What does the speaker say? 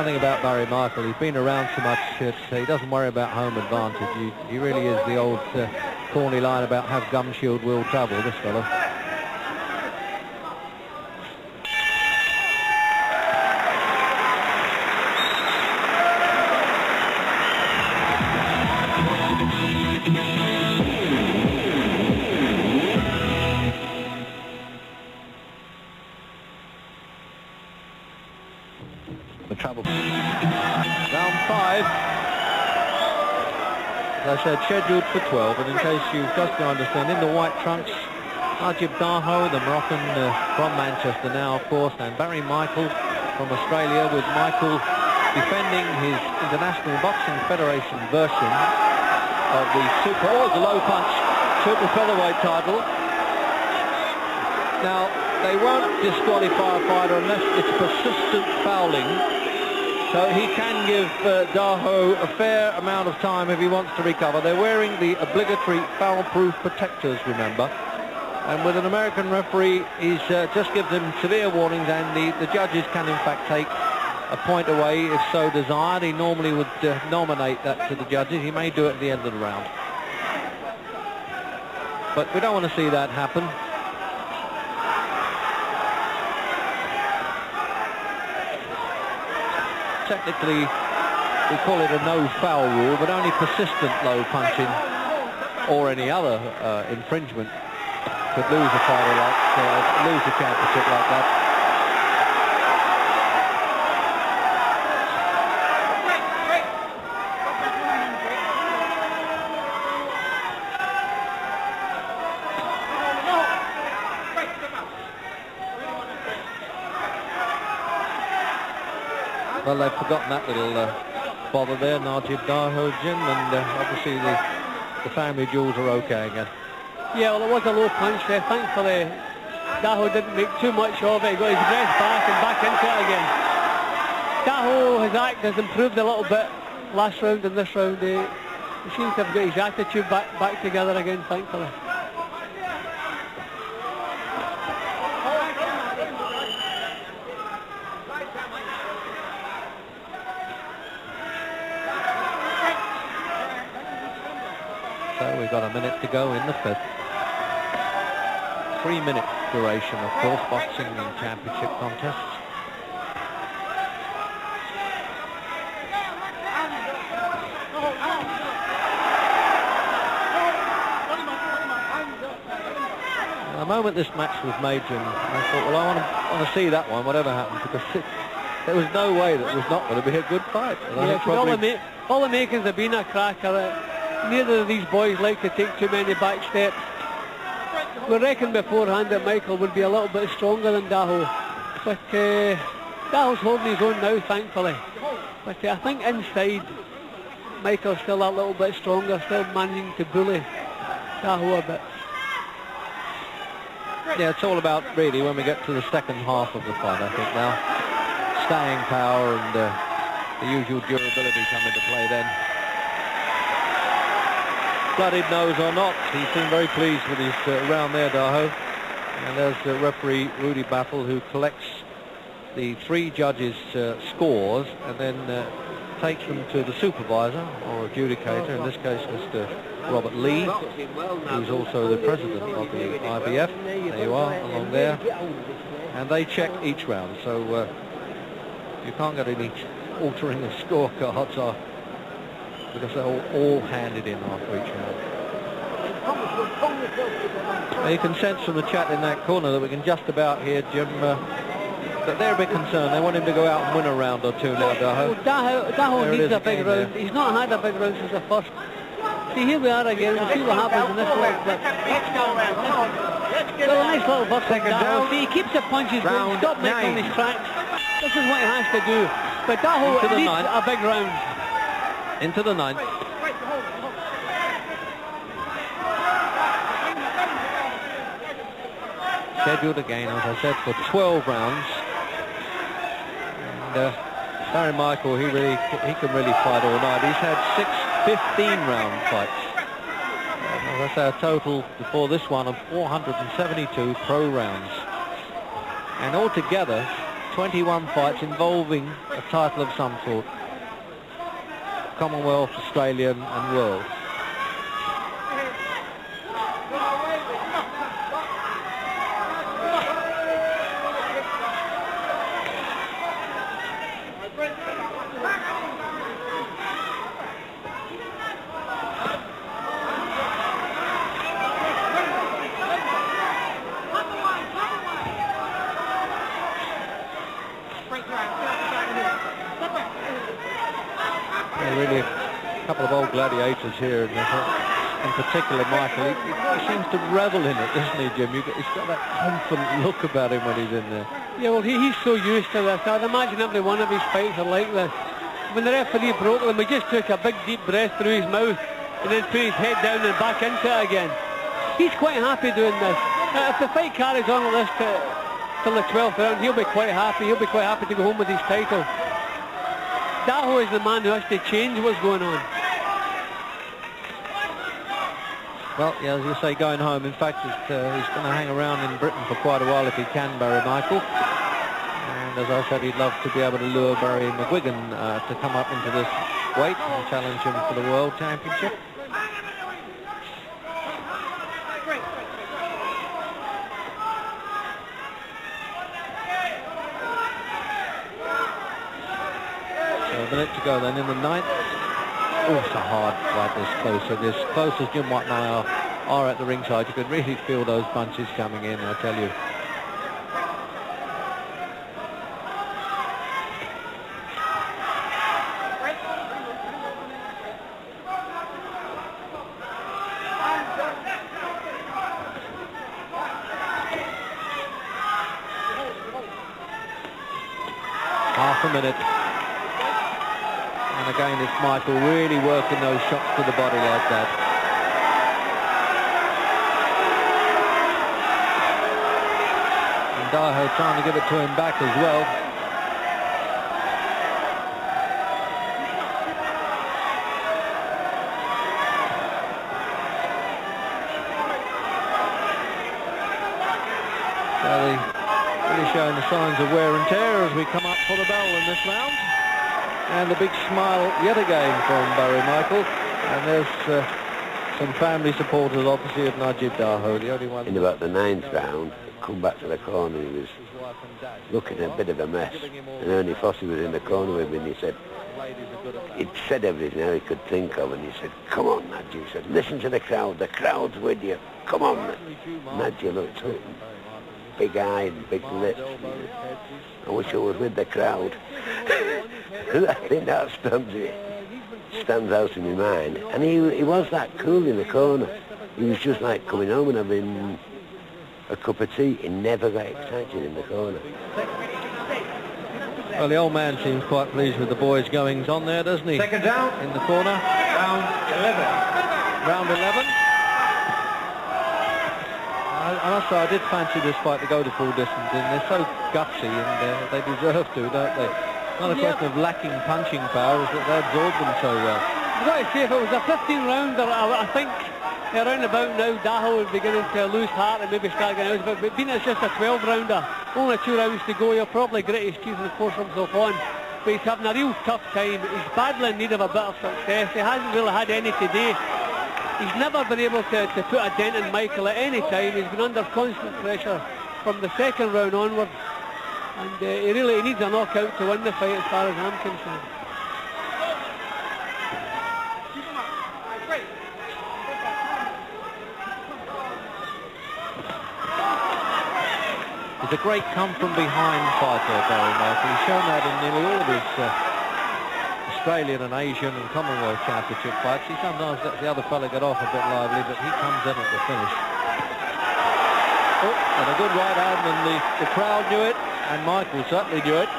thing about Barry Michael. He's been around so much. He doesn't worry about home advantage. He really is the old corny line about have gum shield will travel, this fellow. The travel. Round 5. As I said, scheduled for 12, and in case you've just to understand, in the white trunks, Najib Daho, the Moroccan from Manchester now, of course, and Barry Michael from Australia, with Michael defending his International Boxing Federation version of the the low punch super featherweight title. Now, they won't disqualify a fighter unless it's persistent fouling. So he can give Daho a fair amount of time if he wants to recover. They're wearing the obligatory foul-proof protectors, remember. And with an American referee, he's just gives them severe warnings, and the judges can in fact take a point away if so desired. He normally would nominate that to the judges. He may do it at the end of the round. But we don't want to see that happen. Technically, we call it a no-foul rule, but only persistent low punching or any other infringement could lose a fighter like, lose a championship like that. Well, they've forgotten that little bother there, Najib Daho, Jim, and obviously the family jewels are okay again. Yeah, well, it was a low punch there. Thankfully, Daho didn't make too much of it. He got his breath back and back into it again. Daho, his act has improved a little bit last round and this round. He seems to have got his attitude back together again, thankfully. So we've got a minute to go in the 5th. 3-minute duration, of course, boxing and championship contests. The moment this match was made, Jim, I thought, well, I want to see that one, whatever happens, because there was no way that it was not going to be a good fight. Yeah, all the makings have been a cracker. Neither of these boys like to take too many back steps. We reckoned beforehand that Michael would be a little bit stronger than Daho, but Daho's holding his own now, thankfully. But I think inside, Michael's still a little bit stronger, still managing to bully Daho a bit. Yeah, it's all about, really, when we get to the second half of the fight, I think now. Staying power and the usual durability come into play then. Bloodied nose or not, he seemed very pleased with his round there, Daho. And there's referee Rudy Battle, who collects the 3 judges' scores and then takes them to the supervisor or adjudicator, in this case Mr. Robert Lee, who's also the president of the IBF. There you are, along there. And they check each round, so you can't get any altering of scorecards because they're all handed in after each round. Now you can sense from the chat in that corner that we can just about hear Jim that they're a bit concerned. They want him to go out and win a round or two now, Daho. Daho needs a big round. He's not had a big round since the first. See, here we are again. We'll see what happens in this little clip. Well, a nice little burst from Daho. See, he keeps the punches going. Stop making his tracks. This is what he has to do. But Daho needs a big round. Into the 9th. Scheduled again, as I said, for 12 rounds. And Barry Michael, he can really fight all night. He's had 6 15-round fights. As I say, a total before this one of 472 pro rounds. And altogether, 21 fights involving a title of some sort. Commonwealth, Australian and World. Really a couple of old gladiators here, in particular Michael. He seems to revel in it, doesn't he, Jim? He's got that confident look about him when he's in there. Yeah, well, he's so used to this. I'd imagine every one of his fights are like this. When the referee broke them, he just took a big deep breath through his mouth and then put his head down and back into it again. He's quite happy doing this. If the fight carries on like this till the 12th round, he'll be quite happy. He'll be quite happy to go home with his title. Daho is the man who has to change what's going on. Well, yeah, as you say, going home. In fact, he's going to hang around in Britain for quite a while if he can, Barry Michael. And as I said, he'd love to be able to lure Barry McGuigan to come up into this weight and challenge him for the World Championship. A minute to go then in the 9th. Oh, it's a hard fight this close. So this close as Jim White and I are at the ringside, you could really feel those punches coming in, I tell you. Half a minute. And again, it's Michael really working those shots to the body like that. And Daho trying to give it to him back as well. So they're really showing the signs of wear and tear as we come up for the bell in this round. And a big smile yet again from Barry Michael. And there's some family supporters, obviously, of Najib Daho, the only one. In about the 9th round, come back to the corner, he was looking a bit of a mess. And Ernie Fossey was in the corner with me, and he said, he'd said everything he could think of, and he said, come on, Najib. He said, listen to the crowd's with you. Come on. Najib looked up, big-eyed, big lips. I wish I was with the crowd. I think that stands out in my mind. And he was that cool in the corner. He was just like coming home and having a cup of tea. He never got excited in the corner. Well, the old man seems quite pleased with the boys' goings on there, doesn't he? Second down. In the corner. Round 11. Round 11. I did fancy this fight to go to full distance, and they're so gutsy, and they deserve to, don't they? Not a question of lacking punching power, is that they absorb them so well. I've got to say, if it was a 15-rounder, I think around about now Daho would be beginning to lose heart and maybe start getting out. But being it's just a 12-rounder, only 2 rounds to go, he'll probably grit his teeth and force himself on. But he's having a real tough time. He's badly in need of a bit of success. He hasn't really had any today. He's never been able to put a dent in Michael at any time. He's been under constant pressure from the 2nd round onward. And he needs a knockout to win the fight as far as I'm concerned. He's a great come-from-behind fighter, Barry Michael. He's shown that in nearly all of his Australian and Asian and Commonwealth Championship fights. He sometimes lets the other fella get off a bit lively, but he comes in at the finish. Oh, and a good right hand, and the crowd knew it, and Michael certainly knew it.